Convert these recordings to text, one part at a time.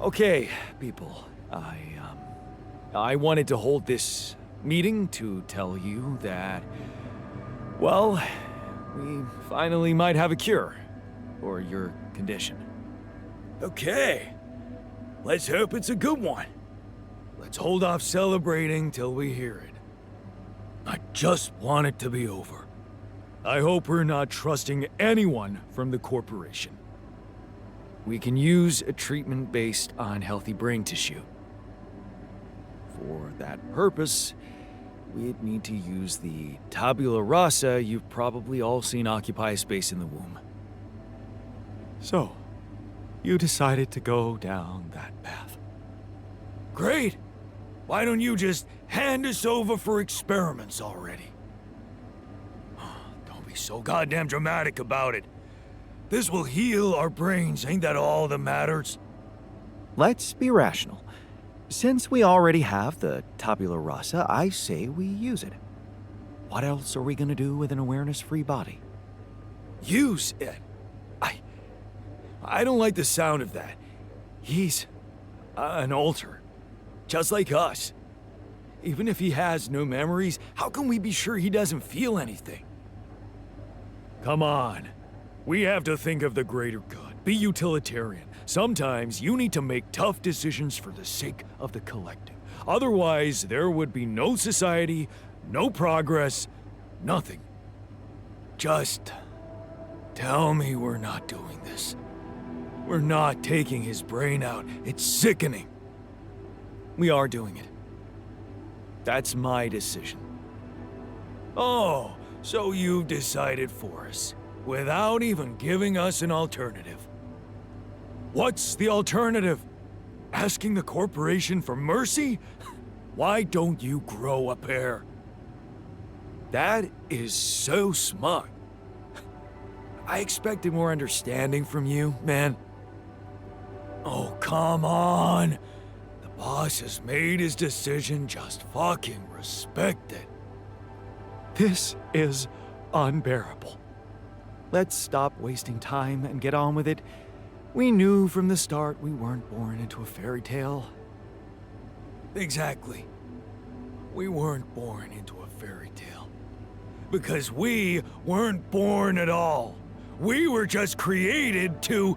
Okay, people. I wanted to hold this meeting to tell you that, well, we finally might have a cure for your condition. Okay. Let's hope it's a good one. Let's hold off celebrating till we hear it. I just want it to be over. I hope we're not trusting anyone from the corporation. We can use a treatment based on healthy brain tissue. For that purpose, we'd need to use the tabula rasa you've probably all seen occupy a space in the womb. So, you decided to go down that path. Great! Why don't you just hand us over for experiments already? Don't be so goddamn dramatic about it. This will heal our brains, ain't that all that matters? Let's be rational. Since we already have the tabula rasa, I say we use it. What else are we gonna do with an awareness-free body? Use it? I don't like the sound of that. He's an alter, just like us. Even if he has no memories, how can we be sure he doesn't feel anything? Come on. We have to think of the greater good. Be utilitarian. Sometimes you need to make tough decisions for the sake of the collective. Otherwise, there would be no society, no progress, nothing. Just tell me we're not doing this. We're not taking his brain out. It's sickening. We are doing it. That's my decision. Oh, so you've decided for us, without even giving us an alternative. What's the alternative? Asking the corporation for mercy? Why don't you grow a pair? That is so smart. I expected more understanding from you, man. Oh, come on. The boss has made his decision, just fucking respect it. This is unbearable. Let's stop wasting time and get on with it. We knew from the start we weren't born into a fairy tale. Exactly. We weren't born into a fairy tale. Because we weren't born at all. We were just created to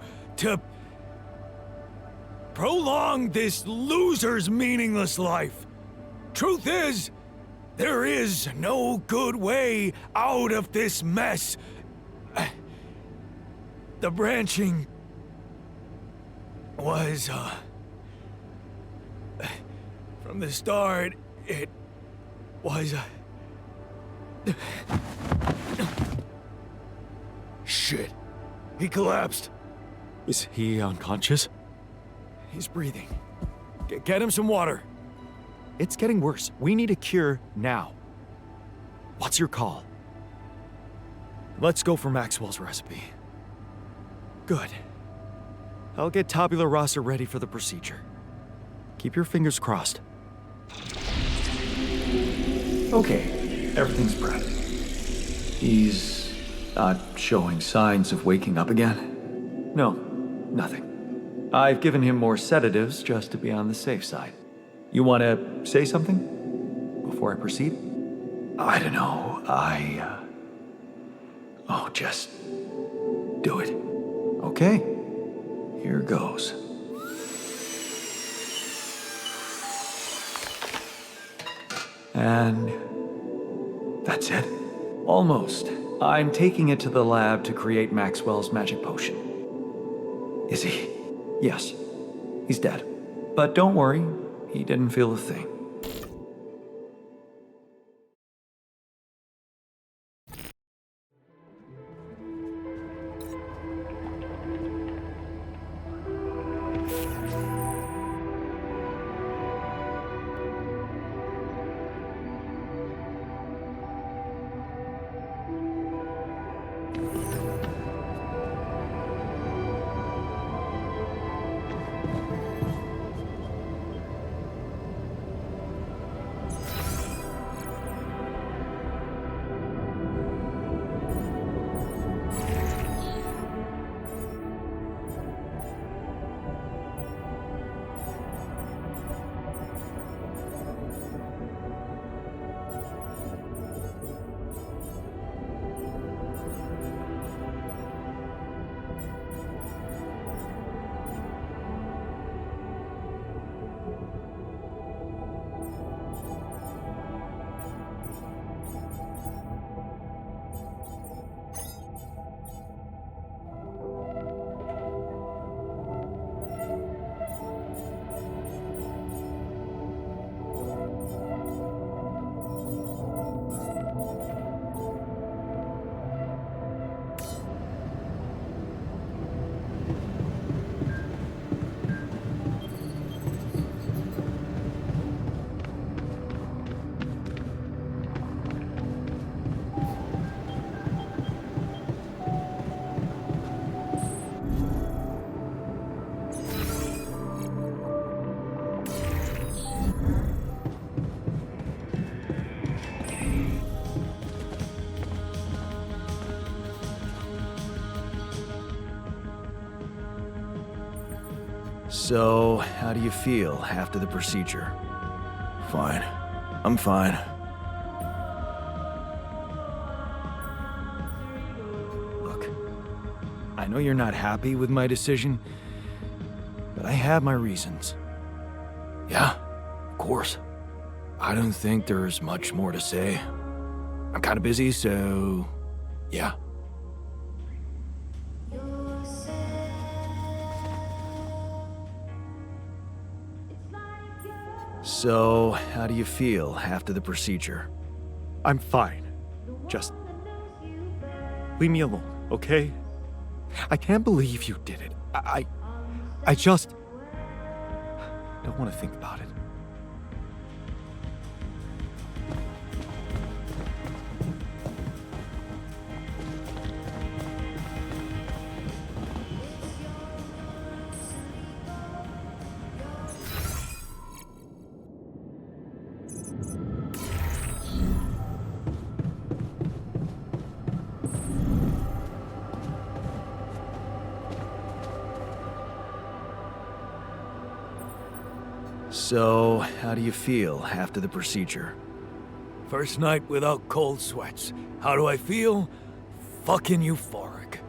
prolong this loser's meaningless life. Truth is, there is no good way out of this mess. The branching was, from the start, it was, Shit. He collapsed. Is he unconscious? He's breathing. Get him some water. It's getting worse. We need a cure now. What's your call? Let's go for Maxwell's recipe. Good. I'll get tabula rasa ready for the procedure. Keep your fingers crossed. Okay, everything's prepped. He's not showing signs of waking up again? No, nothing. I've given him more sedatives just to be on the safe side. You want to say something before I proceed? I don't know. Oh, just do it. Okay, here goes. And that's it. Almost. I'm taking it to the lab to create Maxwell's magic potion. Is he? Yes. He's dead. But don't worry, he didn't feel a thing. So, how do you feel after the procedure? Fine. I'm fine. Look, I know you're not happy with my decision, but I have my reasons. Yeah, of course. I don't think there's much more to say. I'm kind of busy, so yeah. So, how do you feel after the procedure? I'm fine. Just leave me alone, okay? I can't believe you did it. I just don't want to think about it. So, how do you feel after the procedure? First night without cold sweats. How do I feel? Fucking euphoric.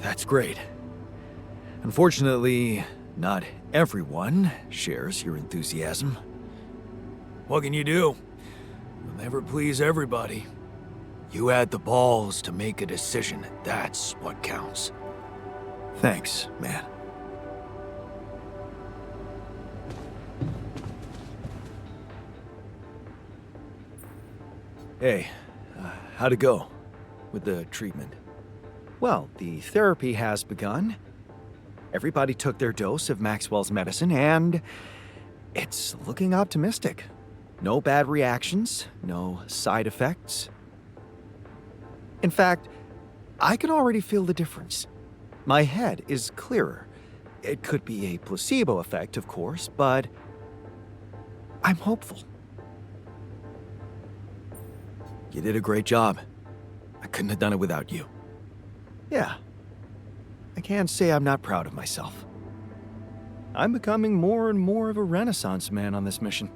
That's great. Unfortunately, not everyone shares your enthusiasm. What can you do? You'll never please everybody. You had the balls to make a decision, and that's what counts. Thanks, man. Hey, how'd it go with the treatment? Well, the therapy has begun. Everybody took their dose of Maxwell's medicine, and it's looking optimistic. No bad reactions, no side effects. In fact, I can already feel the difference. My head is clearer. It could be a placebo effect, of course, but I'm hopeful. You did a great job. I couldn't have done it without you. Yeah. I can't say I'm not proud of myself. I'm becoming more and more of a Renaissance man on this mission.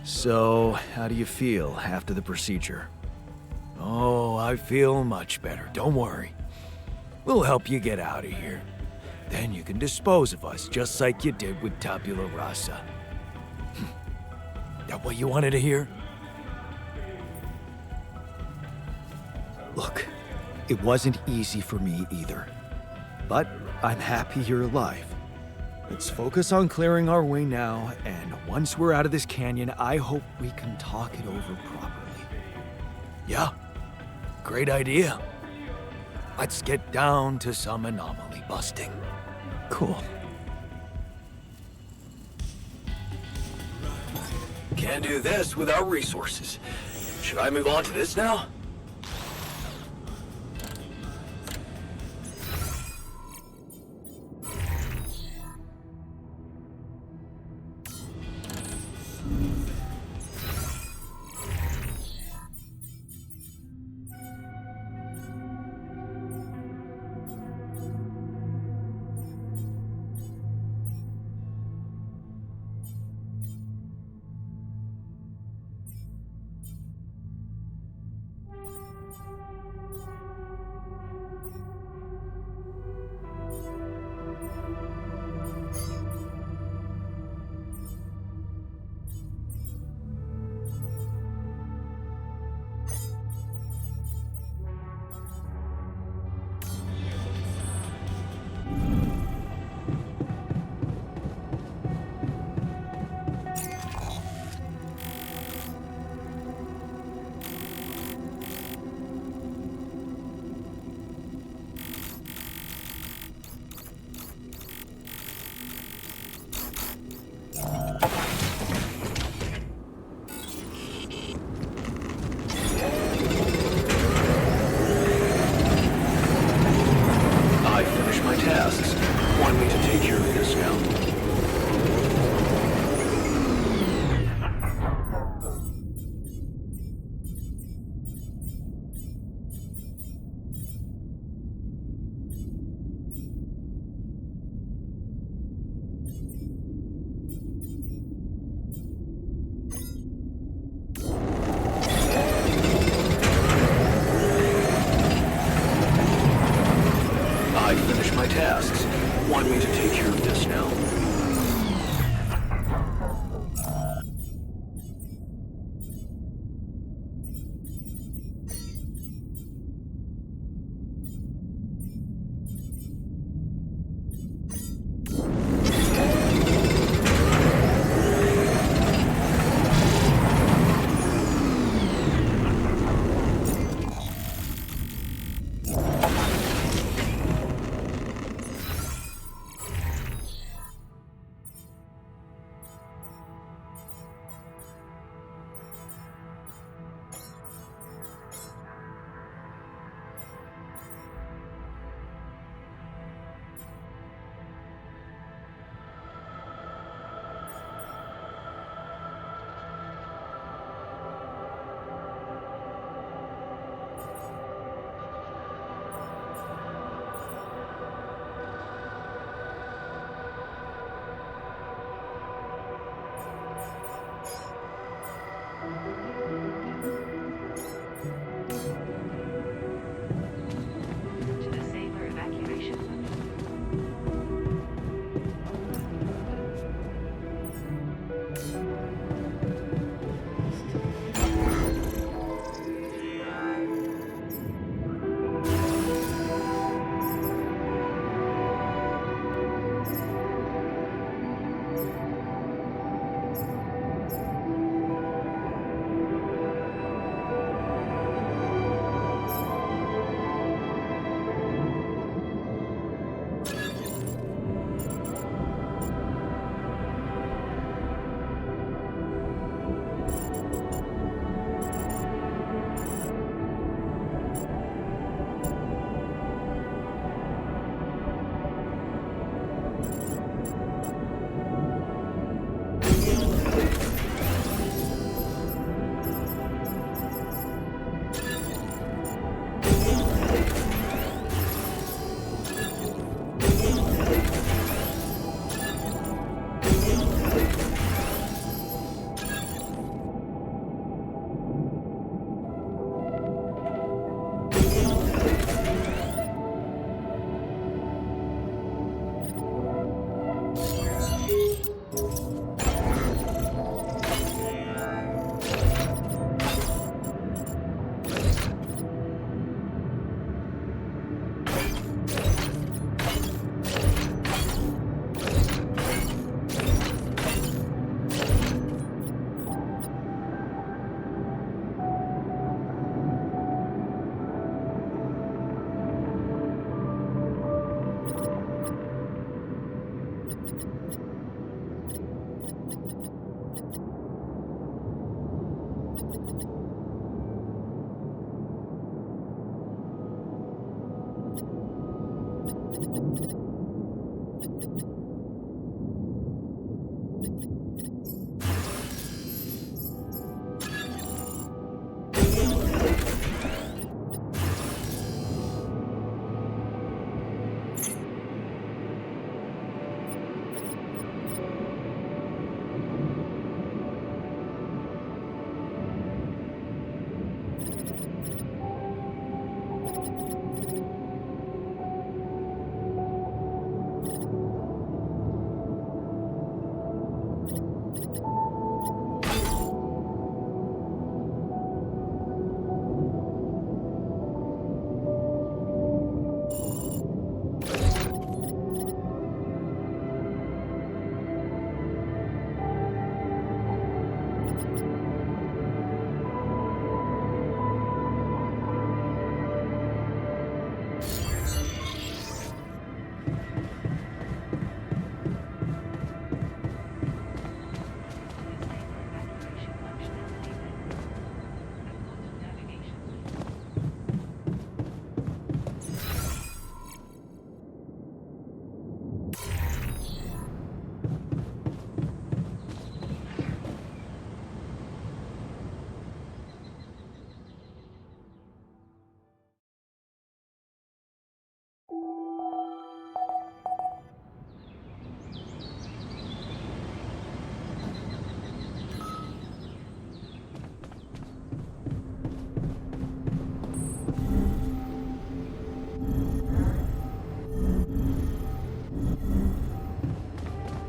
So, how do you feel after the procedure? Oh, I feel much better. Don't worry. We'll help you get out of here. Then you can dispose of us just like you did with Tabula Rasa. That what you wanted to hear? Look, it wasn't easy for me either. But I'm happy you're alive. Let's focus on clearing our way now, and once we're out of this canyon, I hope we can talk it over properly. Yeah, great idea. Let's get down to some anomaly busting. Cool. Can't do this without resources. Should I move on to this now?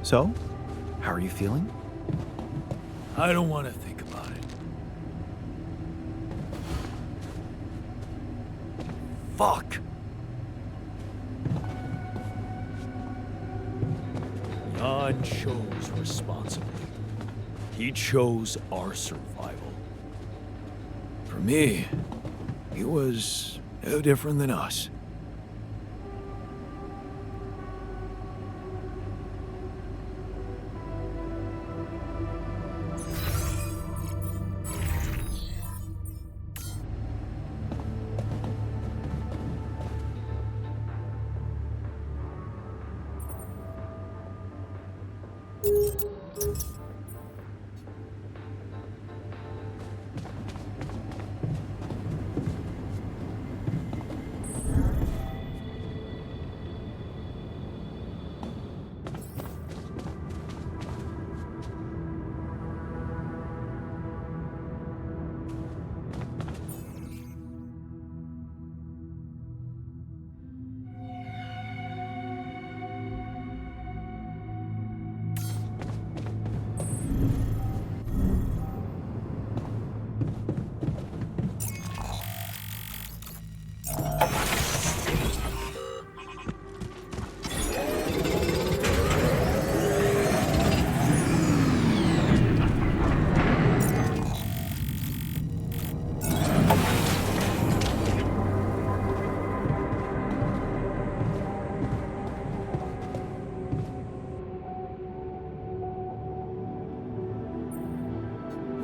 So, how are you feeling? I don't want to think about it. Fuck! Jan chose responsibly. He chose our survival. For me, he was no different than us.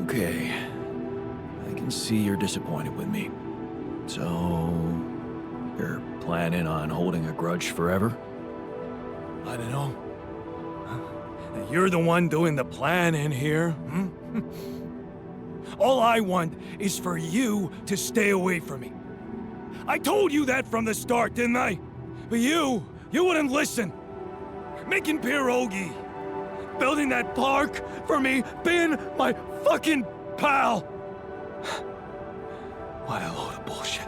Okay. I can see you're disappointed with me. So, you're planning on holding a grudge forever? I don't know. You're the one doing the planning here, hmm? All I want is for you to stay away from me. I told you that from the start, didn't I? But you wouldn't listen. Making pierogi, building that park for me, being my fucking pal. What a load of bullshit.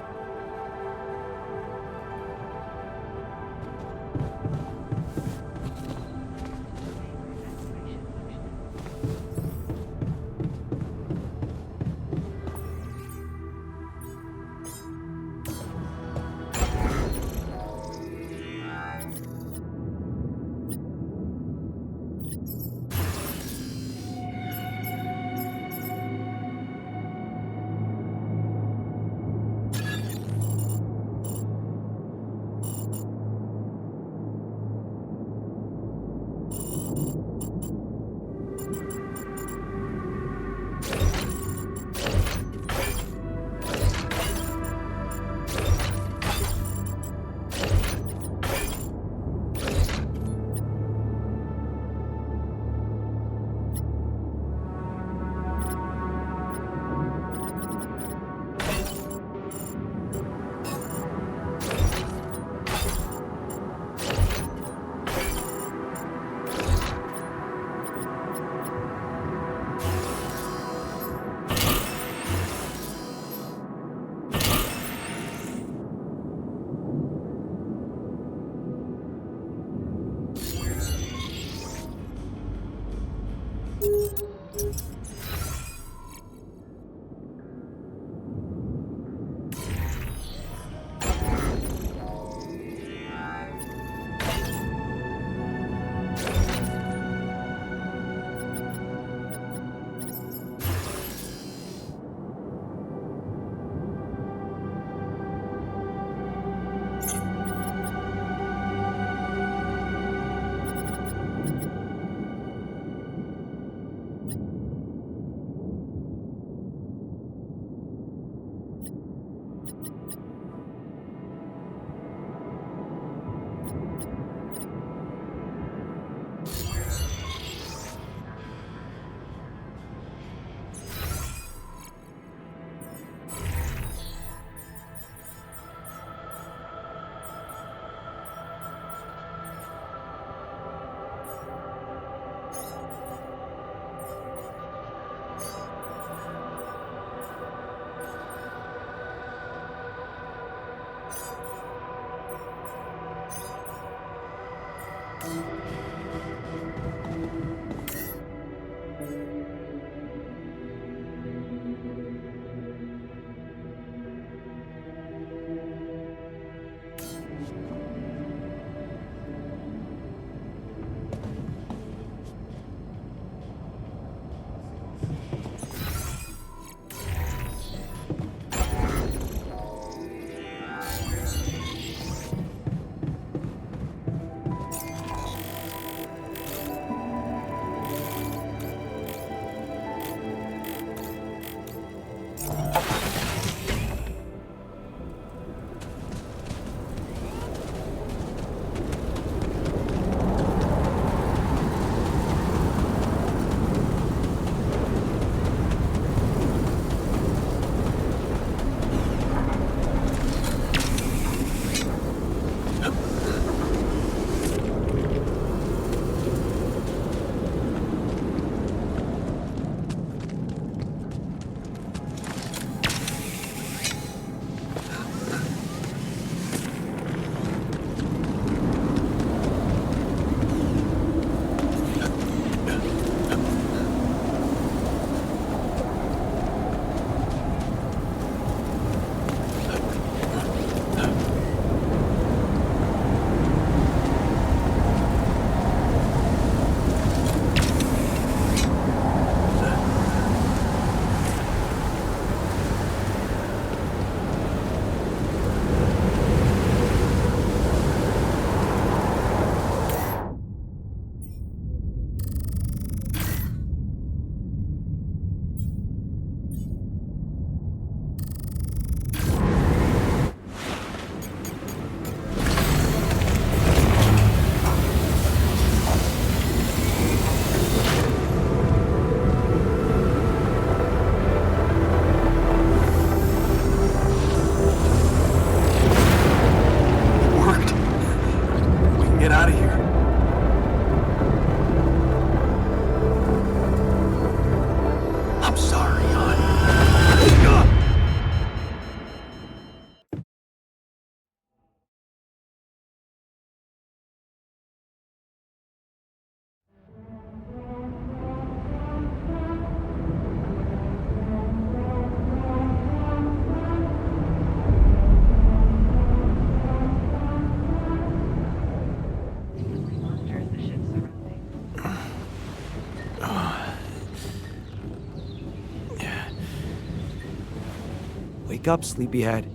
Wake up, sleepyhead.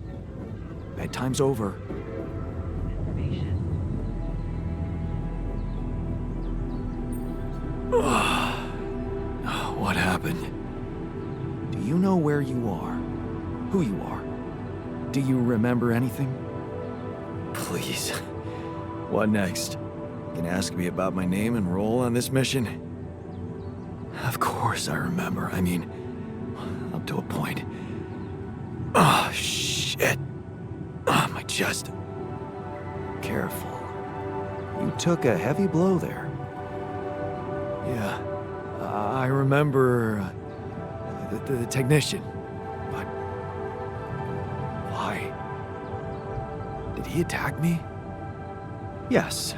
Bedtime's over. What happened? Do you know where you are? Who you are? Do you remember anything? Please. What next? You can ask me about my name and role on this mission? Of course I remember. I mean, up to a point. Oh, shit. Oh, my chest. Careful. You took a heavy blow there. Yeah. I remember the technician. But why? Did he attack me? Yes.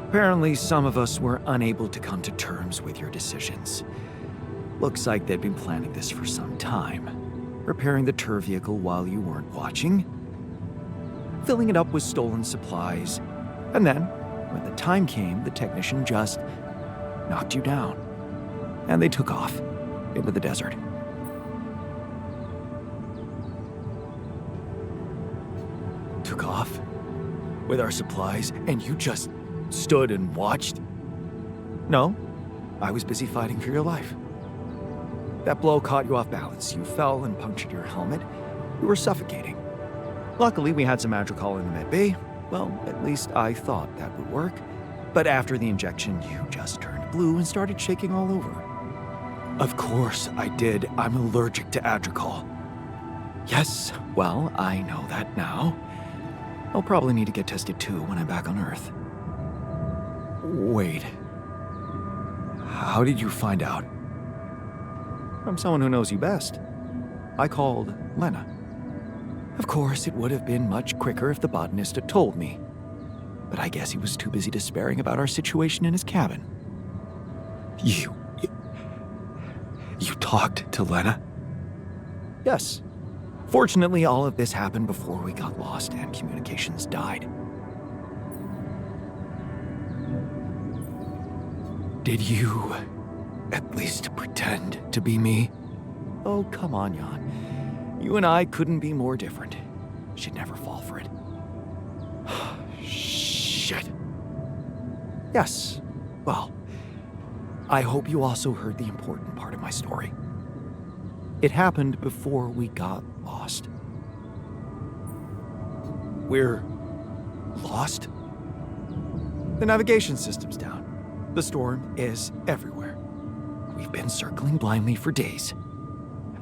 Apparently, some of us were unable to come to terms with your decisions. Looks like they'd been planning this for some time. Repairing the Tur vehicle while you weren't watching. Filling it up with stolen supplies. And then, when the time came, the technician just knocked you down. And they took off into the desert. Took off with our supplies, and you just stood and watched? No, I was busy fighting for your life. That blow caught you off balance. You fell and punctured your helmet. You were suffocating. Luckily, we had some Madrigal in the med bay. Well, at least I thought that would work. But after the injection, you just turned blue and started shaking all over. Of course I did. I'm allergic to Adrical. Yes, well, I know that now. I'll probably need to get tested too when I'm back on Earth. Wait. How did you find out? From someone who knows you best. I called Lena. Of course, it would have been much quicker if the botanist had told me. but I guess he was too busy despairing about our situation in his cabin. You talked to Lena? Yes. Fortunately, all of this happened before we got lost and communications died. Did you at least pretend to be me? Oh, come on, Jan. You and I couldn't be more different. She'd never fall for it. Shit. Yes. Well, I hope you also heard the important part of my story. It happened before we got lost. We're lost? The navigation system's down. The storm is everywhere. We've been circling blindly for days.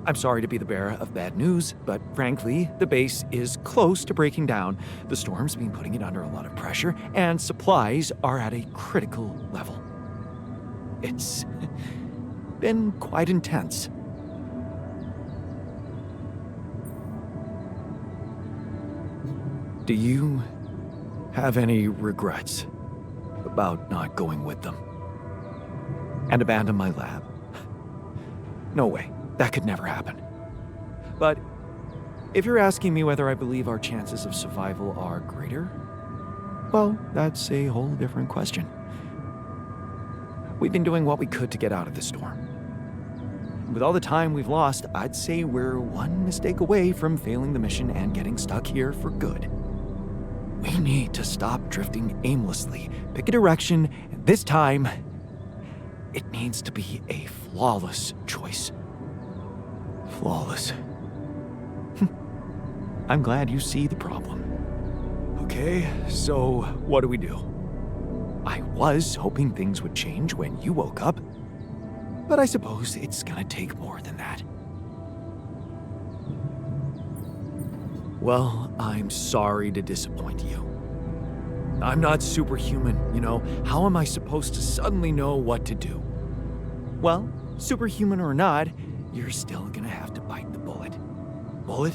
I'm sorry to be the bearer of bad news, but frankly, the base is close to breaking down. The storm's been putting it under a lot of pressure, and supplies are at a critical level. It's been quite intense. Do you have any regrets about not going with them? And abandon my lab? No way. That could never happen. But if you're asking me whether I believe our chances of survival are greater, well, that's a whole different question. We've been doing what we could to get out of this storm. With all the time we've lost, I'd say we're one mistake away from failing the mission and getting stuck here for good. We need to stop drifting aimlessly, pick a direction, and this time, it needs to be a flawless choice. Flawless. I'm glad you see the problem. Okay, so what do we do? I was hoping things would change when you woke up, but I suppose it's gonna take more than that. Well, I'm sorry to disappoint you. I'm not superhuman, you know. How am I supposed to suddenly know what to do? Well, superhuman or not, you're still gonna have to bite the bullet. Bullet?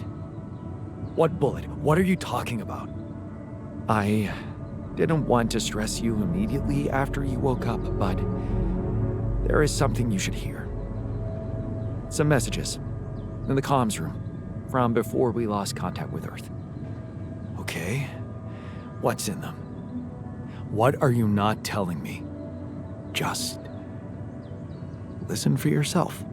What bullet? What are you talking about? I didn't want to stress you immediately after you woke up, but there is something you should hear. Some messages in the comms room from before we lost contact with Earth. Okay, what's in them? What are you not telling me? Just listen for yourself.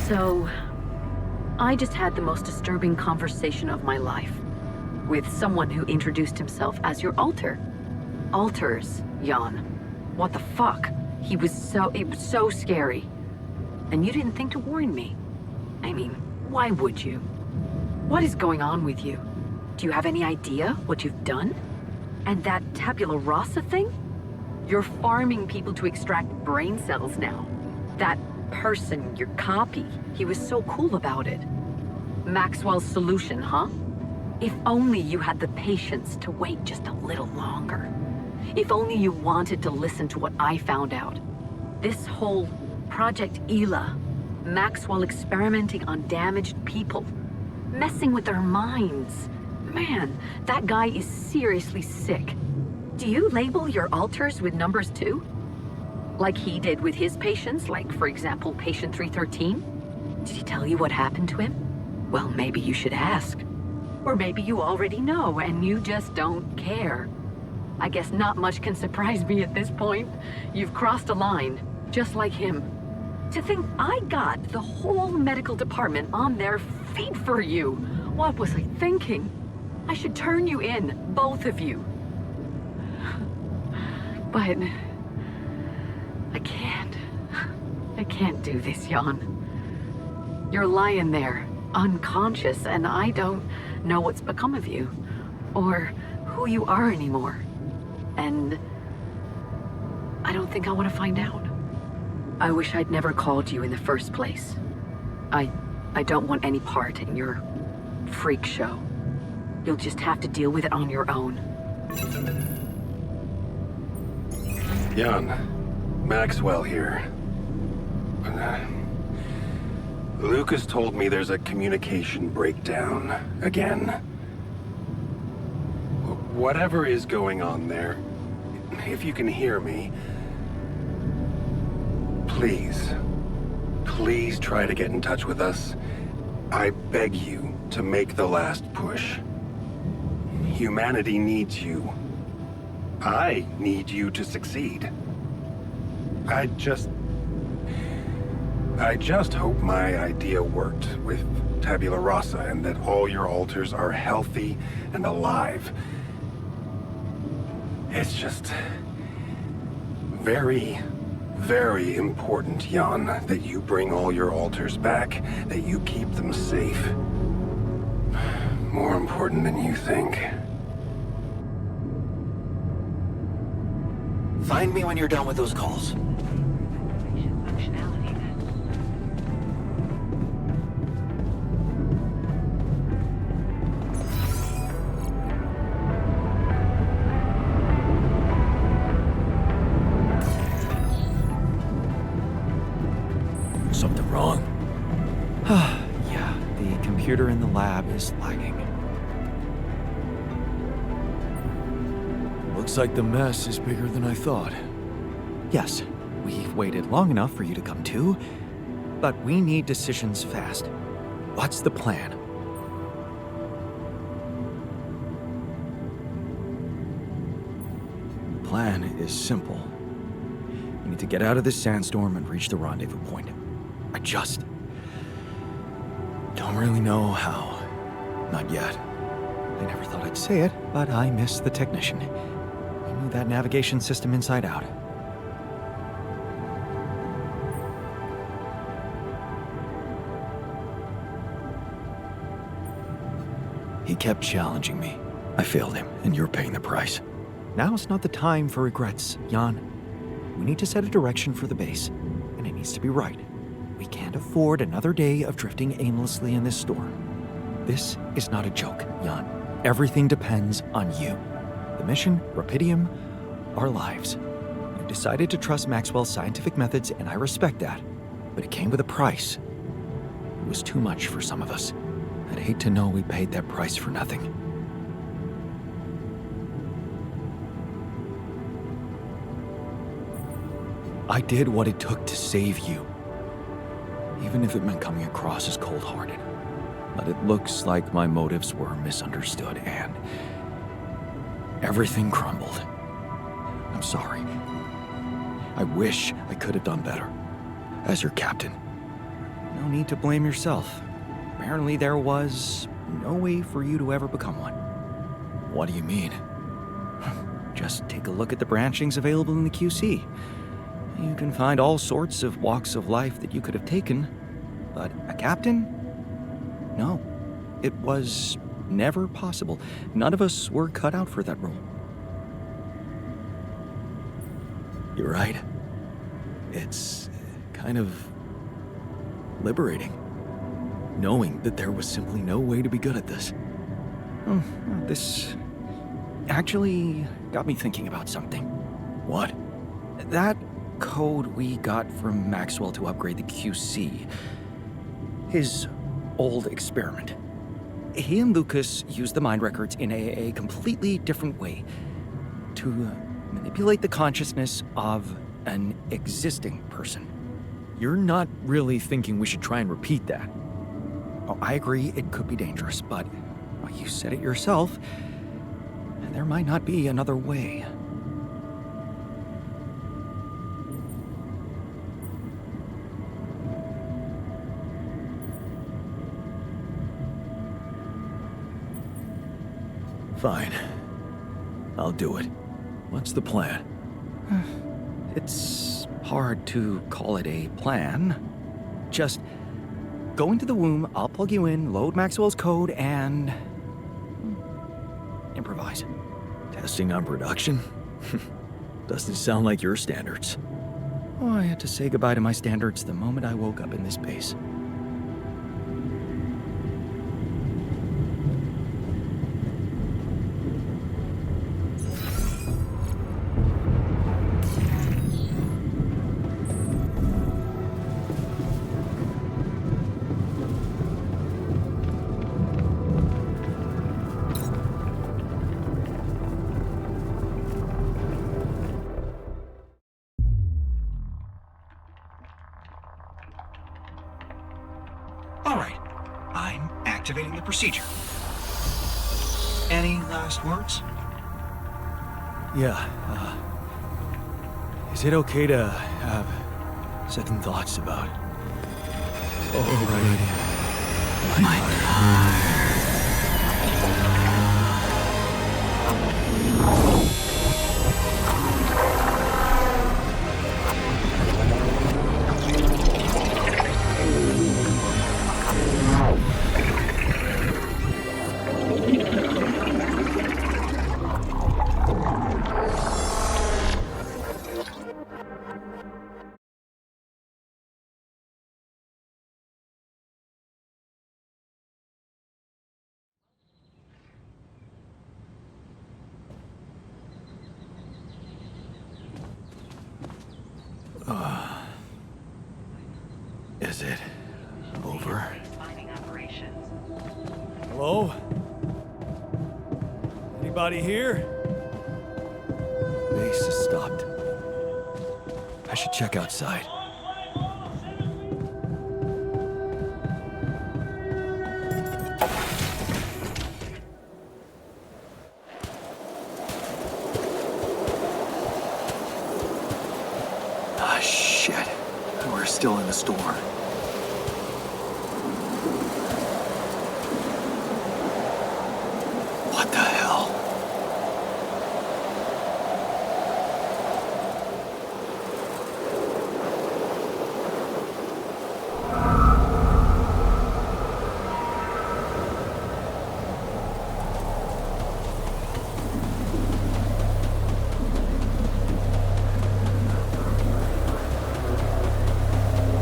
So, I just had the most disturbing conversation of my life with someone who introduced himself as your alter. Alters, Jan. What the fuck? It was so scary. And you didn't think to warn me. I mean, why would you? What is going on with you? Do you have any idea what you've done? And that tabula rasa thing? You're farming people to extract brain cells now. That person, your copy, he was so cool about it. Maxwell's solution, huh? If only you had the patience to wait just a little longer. If only you wanted to listen to what I found out. This whole Project Ela, Maxwell experimenting on damaged people, messing with their minds. Man, that guy is seriously sick. Do you label your alters with numbers too? Like he did with his patients, like, for example, patient 313? Did he tell you what happened to him? Well, maybe you should ask. Or maybe you already know and you just don't care. I guess not much can surprise me at this point. You've crossed a line, just like him. To think I got the whole medical department on their feet for you. What was I thinking? I should turn you in, both of you. But I can't. I can't do this, Jan. You're lying there, unconscious, and I don't know what's become of you, or who you are anymore. And I don't think I want to find out. I wish I'd never called you in the first place. I don't want any part in your freak show. You'll just have to deal with it on your own. Jan, Maxwell here. Lucas told me there's a communication breakdown again. Whatever is going on there, if you can hear me, please try to get in touch with us. I beg you to make the last push. Humanity needs you. I need you to succeed. I just hope my idea worked with Tabula Rasa and that all your alters are healthy and alive. It's just very, very important, Jan, that you bring all your alters back, that you keep them safe. More important than you think. Find me when you're done with those calls. Something wrong? Yeah, the computer in the lab is lagging. Looks like the mess is bigger than I thought. Yes, we've waited long enough for you to come to, but we need decisions fast. What's the plan? Plan is simple. We need to get out of this sandstorm and reach the rendezvous point. I just don't really know how. Not yet. I never thought I'd say it, but I miss the technician. He knew that navigation system inside out. He kept challenging me. I failed him, and you're paying the price. Now's not the time for regrets, Jan. We need to set a direction for the base, and it needs to be right. We can't afford another day of drifting aimlessly in this storm. This is not a joke, Jan. Everything depends on you. The mission, Rapidium, our lives. You decided to trust Maxwell's scientific methods, and I respect that. But it came with a price. It was too much for some of us. I'd hate to know we paid that price for nothing. I did what it took to save you. Even if it meant coming across as cold-hearted. But it looks like my motives were misunderstood and everything crumbled. I'm sorry. I wish I could have done better. As your captain. No need to blame yourself. Apparently there was no way for you to ever become one. What do you mean? Just take a look at the branchings available in the QC. You can find all sorts of walks of life that you could have taken, but a captain? No, it was never possible. None of us were cut out for that role. You're right. It's kind of liberating, knowing that there was simply no way to be good at this. Oh, this actually got me thinking about something. What? That code we got from Maxwell to upgrade the QC. His old experiment. He and Lucas used the mind records in a completely different way to manipulate the consciousness of an existing person. You're not really thinking we should try and repeat that. Oh, I agree it could be dangerous, but well, you said it yourself. There might not be another way. Fine. I'll do it. What's the plan? It's hard to call it a plan. Just go into the womb, I'll plug you in, load Maxwell's code, and improvise. Testing on production? Doesn't sound like your standards. Oh, I had to say goodbye to my standards the moment I woke up in this base. activating the procedure. Any last words? Yeah, is it okay to have second thoughts about overriding my heart? Is it over? Hello? Anybody here? Base has stopped. I should check outside. Ah, shit. We're still in the storm. What the hell?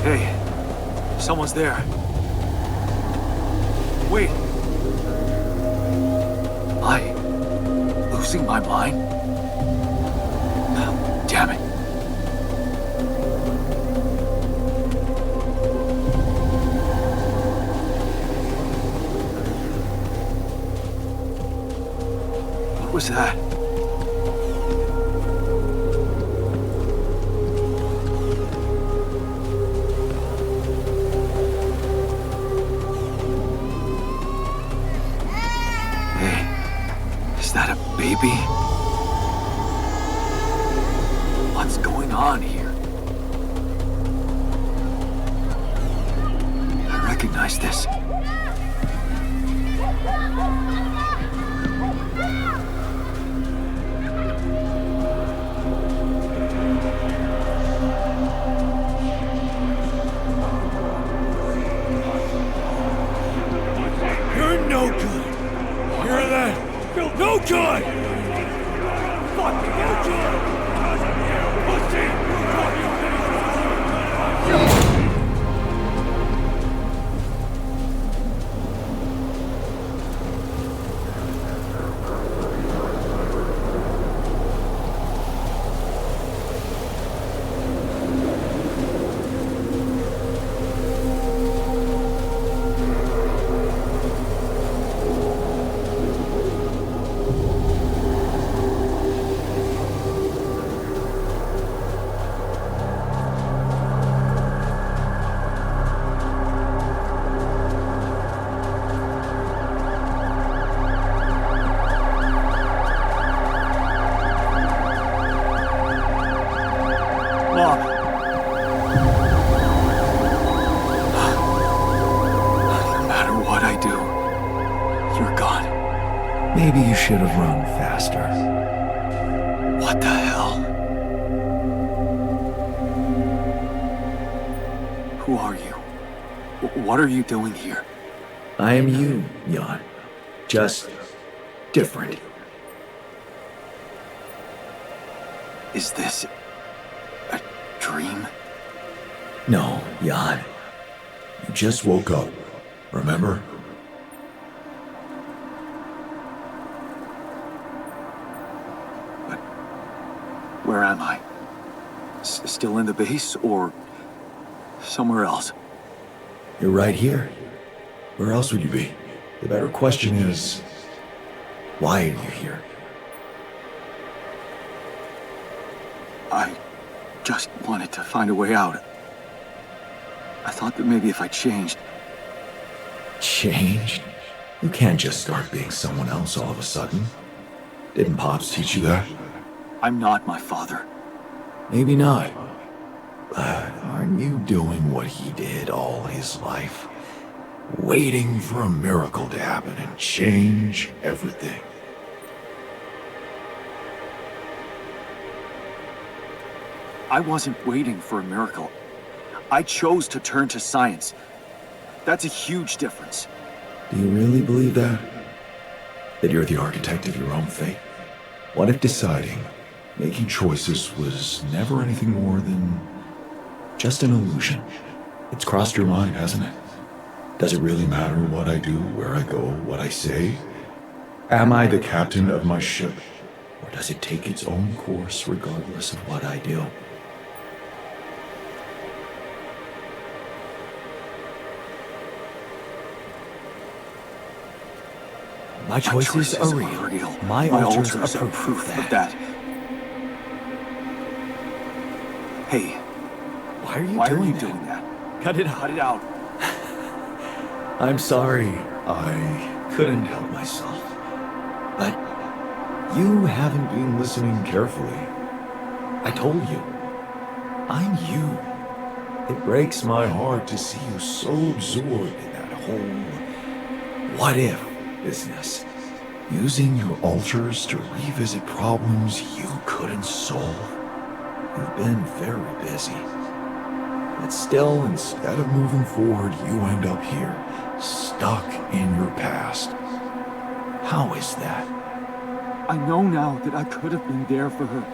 Hey, someone's there. Wait. Am I losing my mind? Oh, damn it. What was that? Is that a baby? What's going on here? I recognize this. You're no good! Hear that? No good! Fuck, no good! Pussy! Mom. No matter what I do, you're gone. Maybe you should have run faster. What the hell? Who are you? What are you doing here? I am you, Jan. Just different. Is this a dream? No, Jan. You just woke up. Remember? But where am I? Still in the base or somewhere else? You're right here. Where else would you be? The better question is, why are you here? I just wanted to find a way out. I thought that maybe if I changed... Changed? You can't just start being someone else all of a sudden. Didn't Pops teach you that? I'm not my father. Maybe not. But aren't you doing what he did all his life? Waiting for a miracle to happen and change everything. I wasn't waiting for a miracle. I chose to turn to science. That's a huge difference. Do you really believe that? That you're the architect of your own fate? What if deciding, making choices was never anything more than just an illusion? It's crossed your mind, hasn't it? Does it really matter what I do, where I go, what I say? Am I the captain of my ship? Or does it take its own course regardless of what I do? My choices are real. My alters are proof of that. Hey, Why are you why are doing you that? doing that? Cut it out. Cut it out. I'm sorry. I couldn't help myself. But you haven't been listening carefully. I told you. I'm you. It breaks my heart to see you so absorbed in that whole what if business. Using your alters to revisit problems you couldn't solve. You've been very busy. But still, instead of moving forward, you end up here, stuck in your past. How is that? I know now that I could have been there for her.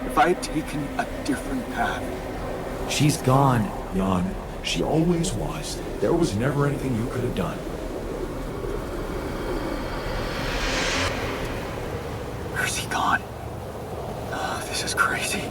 If I had taken a different path. She's gone, Jan. She always was. There was never anything you could have done. Where's he gone? Oh, this is crazy.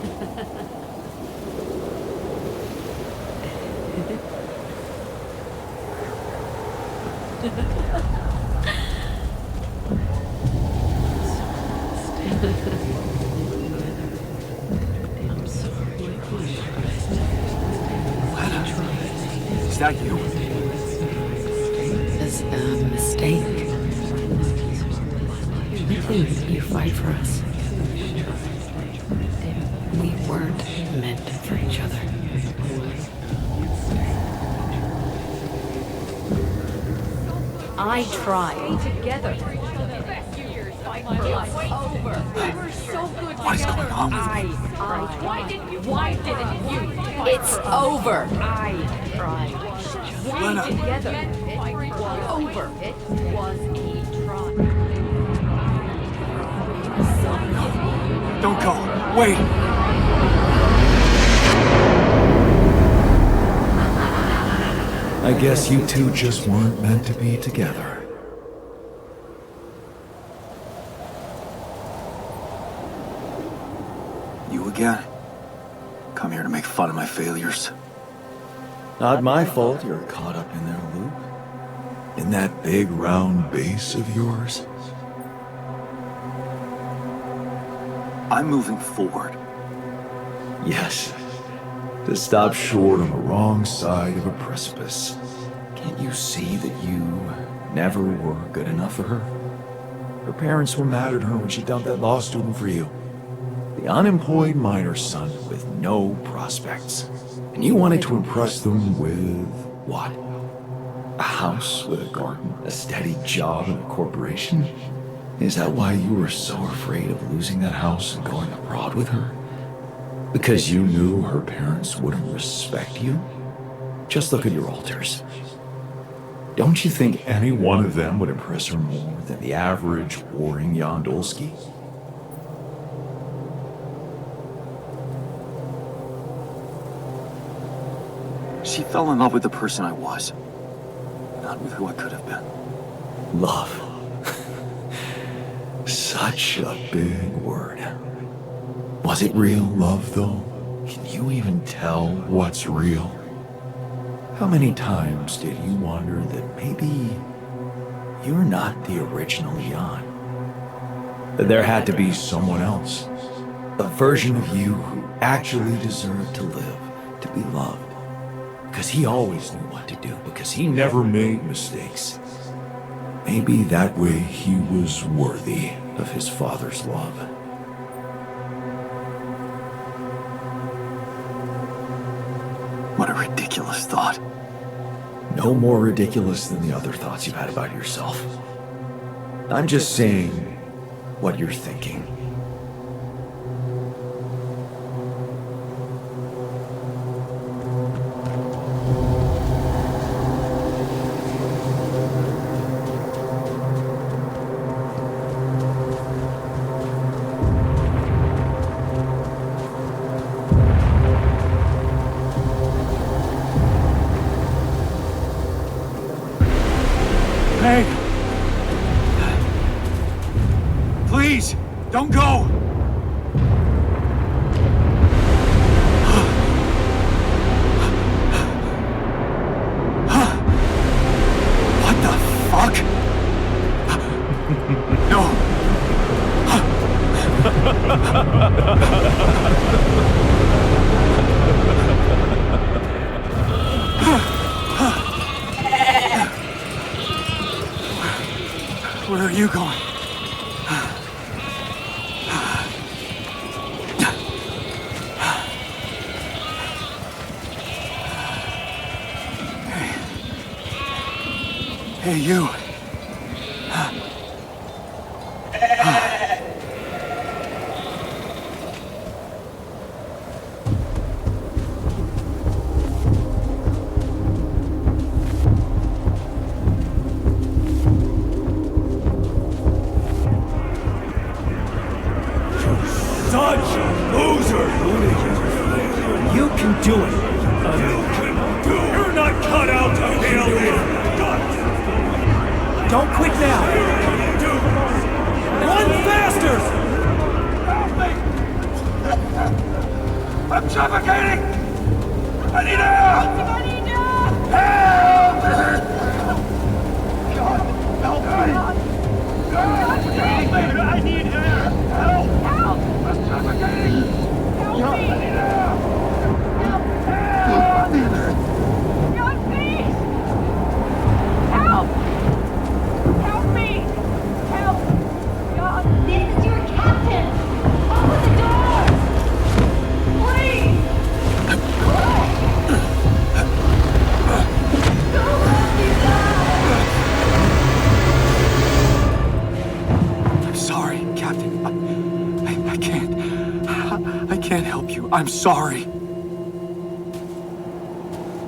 Is that you? It's a mistake. You fight for us. We weren't meant for each other. I tried. Together. What is going on with me? Why didn't you? It's over. I tried. Lena. Together. It was over. It was a try. Don't go. Wait. I guess you two just weren't meant to be together. You again? Come here to make fun of my failures. Not my fault you're caught up in their loop. In that big round base of yours. I'm moving forward. Yes. To stop short on the wrong side of a precipice. Can't you see that you never were good enough for her? Her parents were mad at her when she dumped that law student for you. The unemployed miner's son with no prospects. And you wanted to impress them with what? A house with a garden, a steady job in a corporation? Is that why you were so afraid of losing that house and going abroad with her? Because you knew her parents wouldn't respect you? Just look at your alters. Don't you think any one of them would impress her more than the average warring Yandolski? She fell in love with the person I was, not with who I could have been. Love. Such a big word. Was it real love, though? Can you even tell what's real? How many times did you wonder that maybe you're not the original Jan? That there had to be someone else, a version of you who actually deserved to live, to be loved. Because he always knew what to do, because he never made mistakes. Maybe that way he was worthy of his father's love. What a ridiculous thought. No more ridiculous than the other thoughts you've had about yourself. I'm just saying what you're thinking. Hey! Please, don't go! What the fuck? No! Where are you going? Hey, you. Such loser! You can do it. You're not cut out to fail here. Don't quit now. Run faster! I'm suffocating! I need air! Help! God, help me! God, help me! I need air! Help! Help! I'm suffocating! Help me! I need air! Help! Help! God, please! Help! Help me! Help! God, this is your captain! Open the door! Please! Don't let me die! I'm sorry, Captain. I can't. I can't help you. I'm sorry.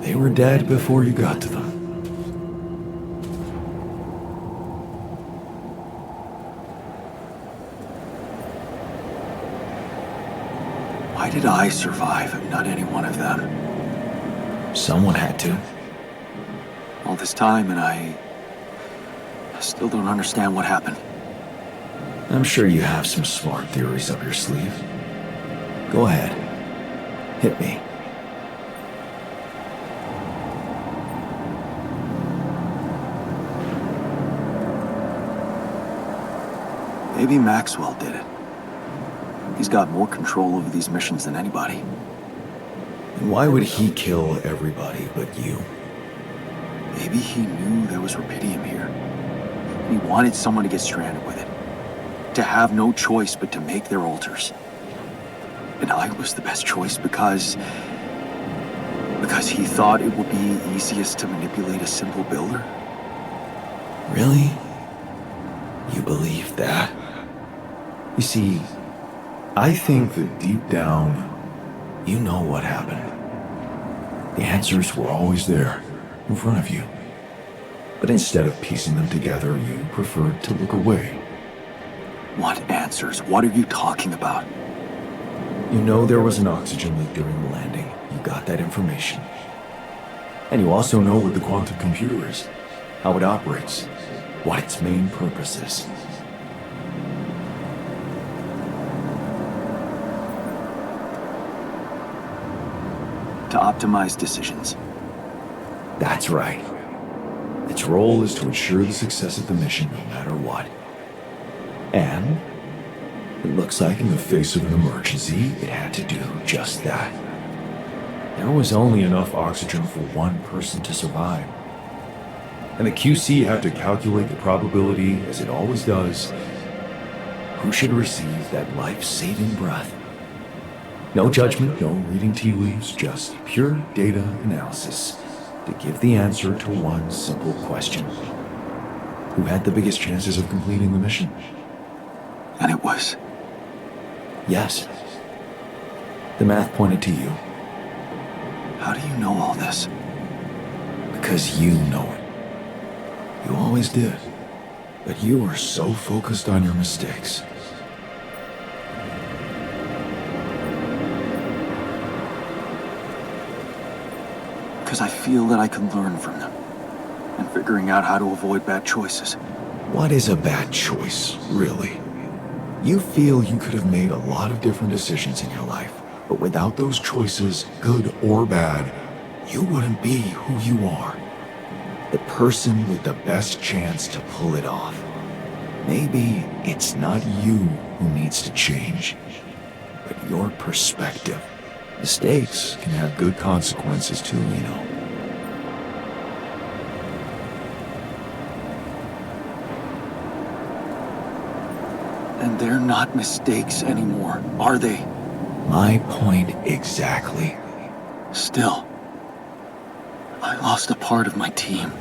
They were dead before you got to them. Why did I survive and not any one of them? Someone had to. All this time and I still don't understand what happened. I'm sure you have some smart theories up your sleeve. Go ahead. Hit me. Maybe Maxwell did it. He's got more control over these missions than anybody. And why would he kill everybody but you? Maybe he knew there was rubidium here. He wanted someone to get stranded with it. To have no choice but to make their altars. And I was the best choice because he thought it would be easiest to manipulate a simple builder. Really? You believe that? You see, I think that deep down, you know what happened. The answers were always there, in front of you. But instead of piecing them together, you preferred to look away. What answers? What are you talking about? You know there was an oxygen leak during the landing. You got that information. And you also know what the quantum computer is, how it operates, what its main purpose is. To optimize decisions. That's right. Its role is to ensure the success of the mission no matter what. And it looks like in the face of an emergency, it had to do just that. There was only enough oxygen for one person to survive. And the QC had to calculate the probability, as it always does, who should receive that life-saving breath. No judgment, no reading tea leaves, just pure data analysis to give the answer to one simple question. Who had the biggest chances of completing the mission? And it was. Yes. The math pointed to you. How do you know all this? Because you know it. You always did. But you were so focused on your mistakes. Because I feel that I can learn from them. And figuring out how to avoid bad choices. What is a bad choice, really? You feel you could have made a lot of different decisions in your life, but without those choices, good or bad, you wouldn't be who you are. The person with the best chance to pull it off. Maybe it's not you who needs to change, but your perspective. Mistakes can have good consequences too, you know. And they're not mistakes anymore, are they? My point exactly. Still, I lost a part of my team.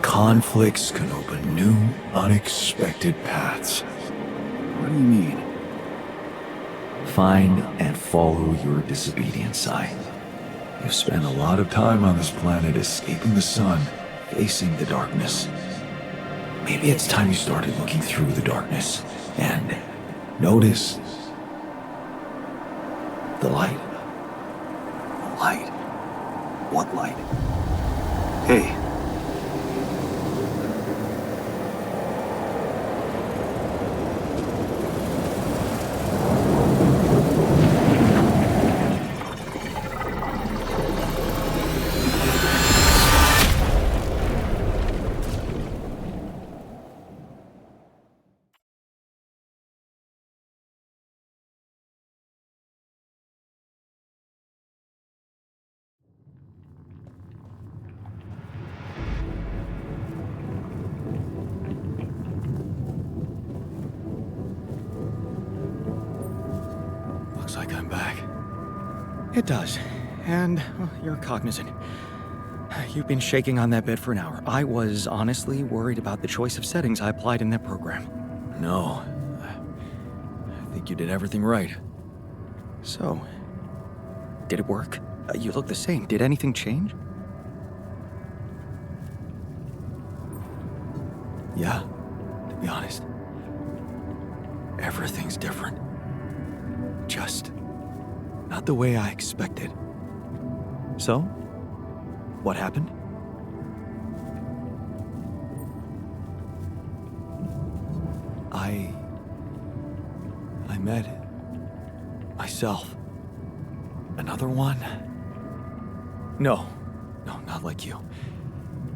Conflicts can open new, unexpected paths. What do you mean? Find and follow your disobedience, Sai. You've spent a lot of time on this planet escaping the sun, facing the darkness. Maybe it's time you started looking through the darkness and notice the light. Light? What light? Hey. Looks like I'm back. It does. And well, you're cognizant. You've been shaking on that bed for an hour. I was honestly worried about the choice of settings I applied in that program. No. I think you did everything right. So, did it work? You look the same. Did anything change? Yeah, to be honest. Everything's different. Just not the way I expected. So, what happened? I met myself. Another one? No, not like you.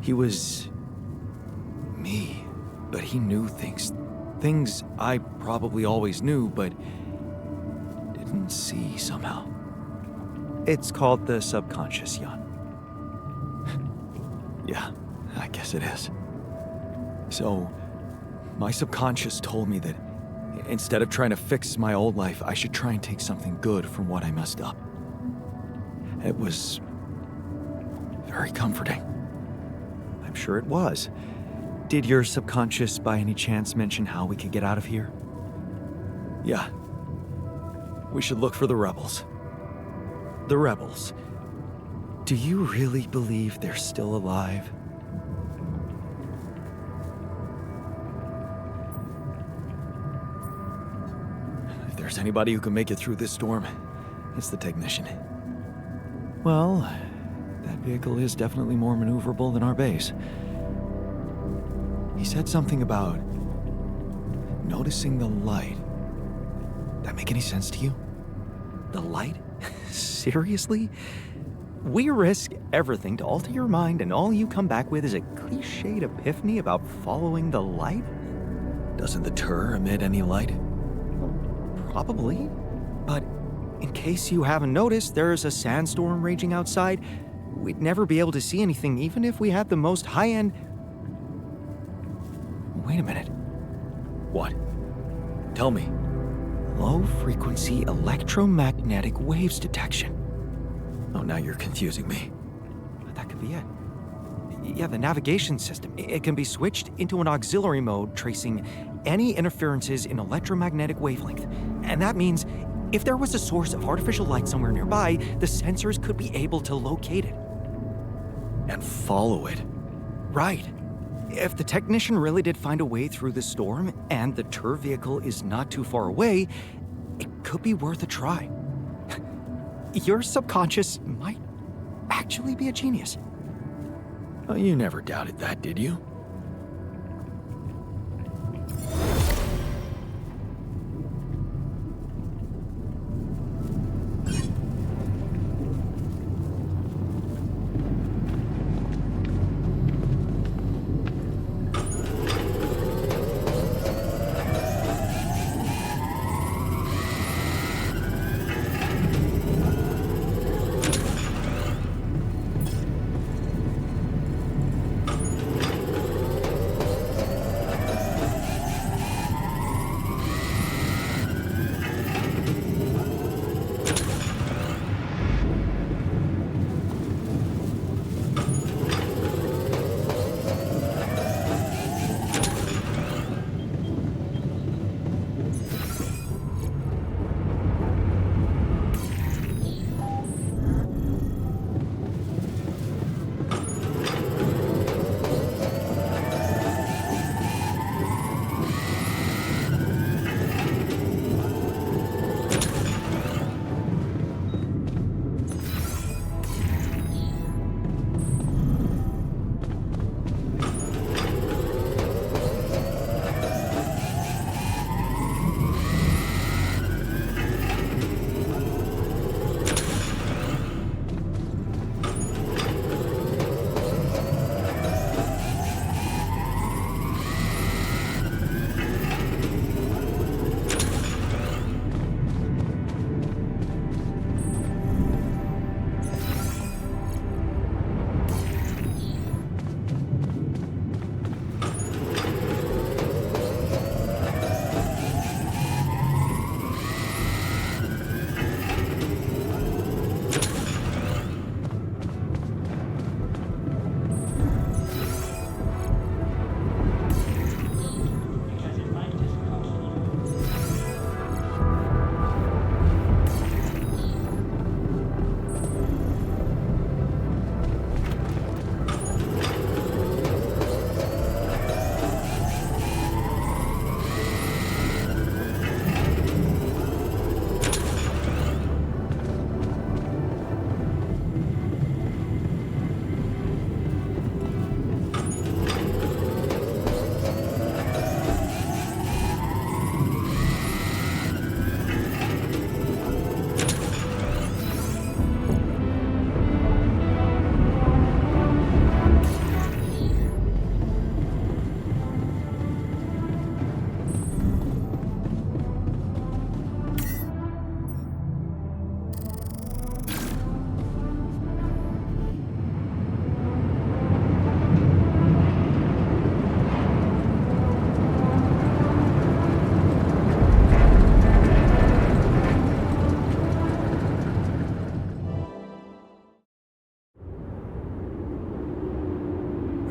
He was me, but he knew things. Things I probably always knew, but didn't see somehow. It's called the subconscious, Jan. Yeah, I guess it is. So, my subconscious told me that instead of trying to fix my old life, I should try and take something good from what I messed up. It was very comforting. I'm sure it was. Did your subconscious by any chance mention how we could get out of here? Yeah. We should look for the rebels. The rebels. Do you really believe they're still alive? If there's anybody who can make it through this storm, it's the technician. Well, that vehicle is definitely more maneuverable than our base. He said something about noticing the light. That make any sense to you? The light? Seriously? We risk everything to alter your mind, and all you come back with is a cliched epiphany about following the light? Doesn't the Tur emit any light? Probably. But in case you haven't noticed, there's a sandstorm raging outside. We'd never be able to see anything even if we had the most high-end Wait a minute. What? Tell me. Low-frequency electromagnetic waves detection. Oh, now you're confusing me. That could be it. Yeah, the navigation system. It can be switched into an auxiliary mode, tracing any interferences in electromagnetic wavelength. And that means if there was a source of artificial light somewhere nearby, the sensors could be able to locate it. And follow it. Right. If the technician really did find a way through the storm, and the tour vehicle is not too far away, it could be worth a try. Your subconscious might actually be a genius. Oh, you never doubted that, did you?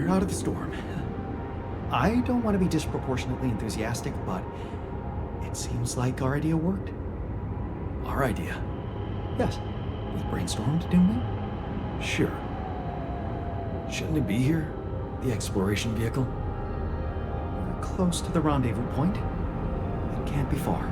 Out of the storm. I don't want to be disproportionately enthusiastic, but it seems like our idea worked. Our idea? Yes. We brainstormed, didn't we? Sure. Shouldn't it be here? The exploration vehicle? We're close to the rendezvous point. It can't be far.